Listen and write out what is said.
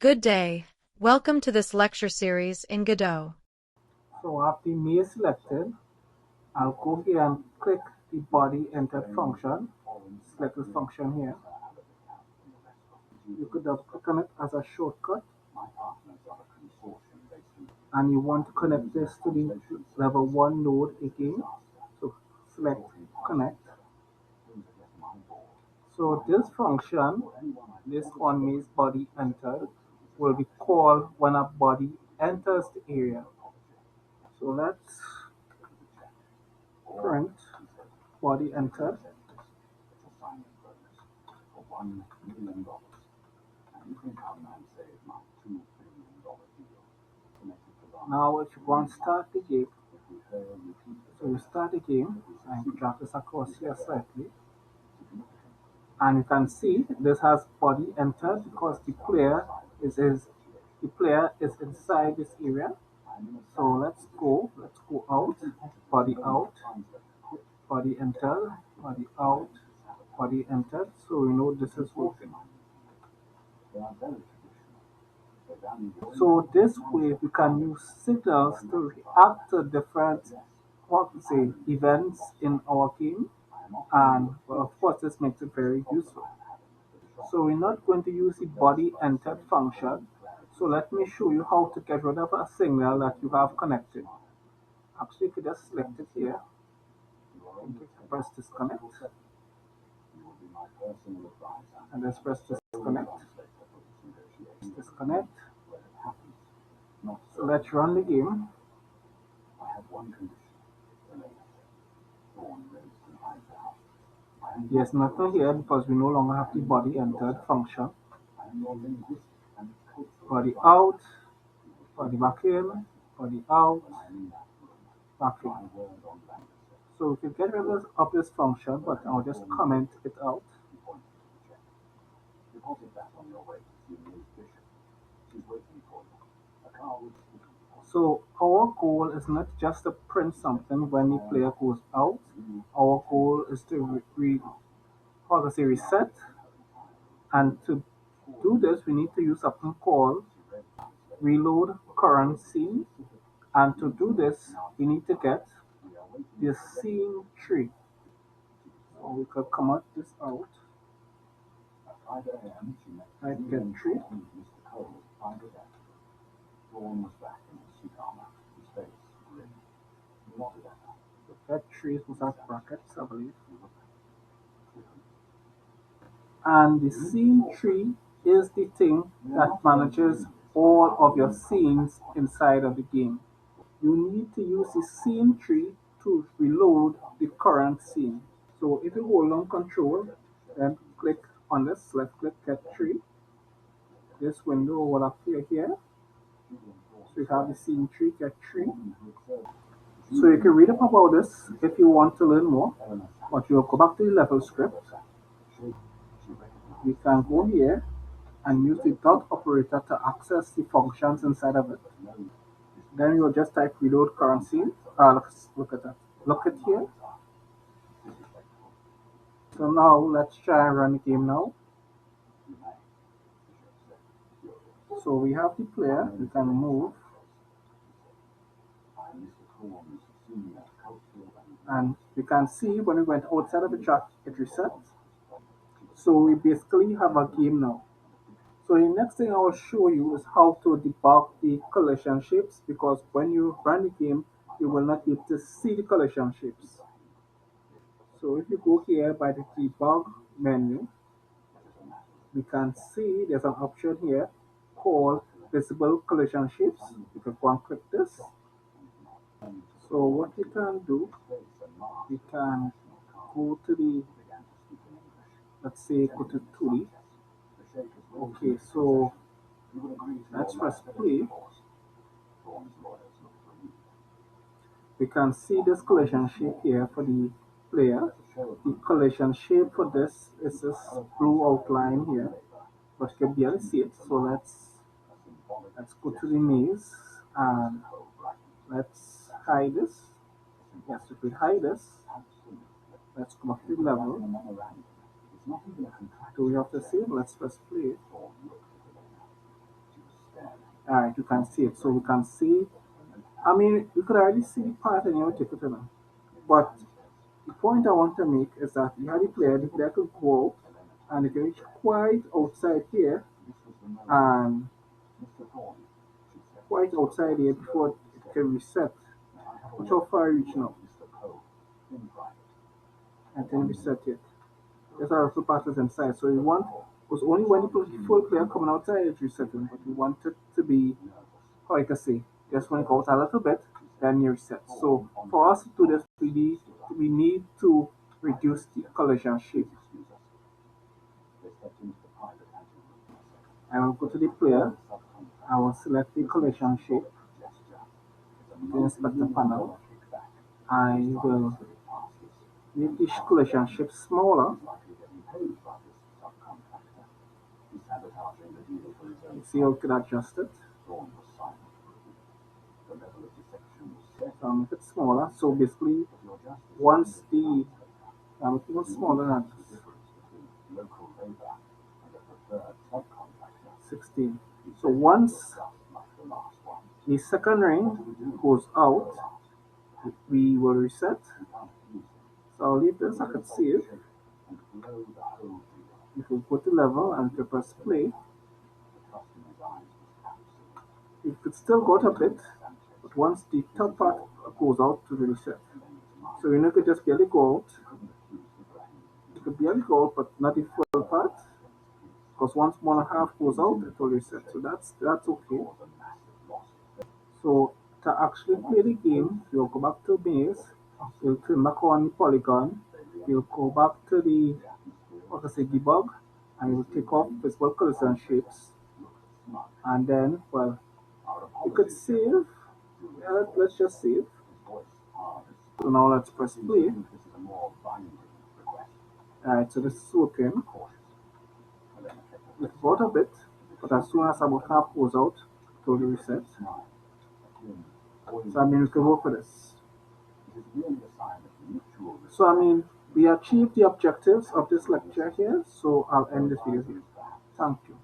Good day. Welcome to this lecture series in Godot. So after the maze selected, I'll go here and click the body entered function. Select this function here. You could double click on it as a shortcut. And you want to connect this to the level 1 node again. So select connect. So this function, this onMaze body entered, will be called when a body enters the area. So let's print body entered. Now if you want to start the game, so you start the game and drag this across here slightly. And you can see this has body entered because the player is inside this area. So let's go out, body entered, body out, body entered. So we know this is working. So this way we can use signals to react to different events in our game, and well, of course this makes it very useful. So we're not going to use the body entered function. So let me show you how to get rid of a signal that you have connected. Actually, you could just select it here. Press disconnect. And let's press disconnect. Disconnect. So let's run the game. There's nothing here because we no longer have the body entered function. Body out, body back in, body out, back in. So we can get rid of this function, but I'll just comment it out. So our goal is not just to print something when the player goes out. Our goal is to reset. And to do this, we need to use something called reload current scene. And to do this, we need to get the scene tree. So we could comment this out. Right, get tree. Get trees without brackets, I believe. And the scene tree is the thing that manages all of your scenes inside of the game. You need to use the scene tree to reload the current scene. So if you hold on control, then click on this, left click get tree. This window will appear here. So you have the scene tree, get tree. So you can read up about this if you want to learn more, but you'll go back to the level script. We can go here and use the dot operator to access the functions inside of it. Then you'll just type reload current scene. Look at that. Look at here. So now let's try and run the game now. So we have the player. We can move. And you can see when we went outside of the track, it resets. So we basically have a game now. So the next thing I will show you is how to debug the collision shapes, because when you run the game, you will not be able to see the collision shapes. So if you go here by the debug menu, we can see there's an option here called visible collision shapes. You can go and click this. So what you can do, you can go to the, let's say, go to 2D. Okay, so let's press play. We can see this collision shape here for the player. The collision shape for this is this blue outline here, but you can barely see it. So let's go to the maze and let's hide this. Yes, if we hide this, let's come up to the level. Do we have to save? Let's press play. Alright, you can see it. So we can see, I mean, we could already see the pattern you take it in. But the point I want to make is that you have the player could go out and it can reach quite outside here and quite outside here before it can reset. Watch how far I reach now. And then reset it. There's our two passes inside. So we want was only when the full player coming outside it's resetting, but we want it to be how I can say, just when it goes a little bit, then you reset. So for us to do this we need to reduce the collision shape. I will go to the player, I will select the collision shape, the inspector panel. I will make the collision shape smaller. See how we can adjust it. So I'll make it smaller. So basically, once the I'm even smaller than 16. So once the second ring goes out, we will reset. So I'll leave this, I can save. If we go to level and to press play, it could still go up a bit, but once the top part goes out to the reset. So you know, you could just barely go out. You could barely go out, but not the full part. Because once 1.5 goes out, it will reset. So that's okay. So to actually play the game, you'll go back to base, you'll turn back on the polygon, you'll go back to the what I say debug, and you'll take off visible colors and shapes. And then, well, you could save. Let's just save. So now let's press play. Alright, so this is working. It's about a bit, but as soon as about half goes out, it will reset. So I mean, we can work with this. So I mean, we achieved the objectives of this lecture here. So I'll end this video here. Thank you.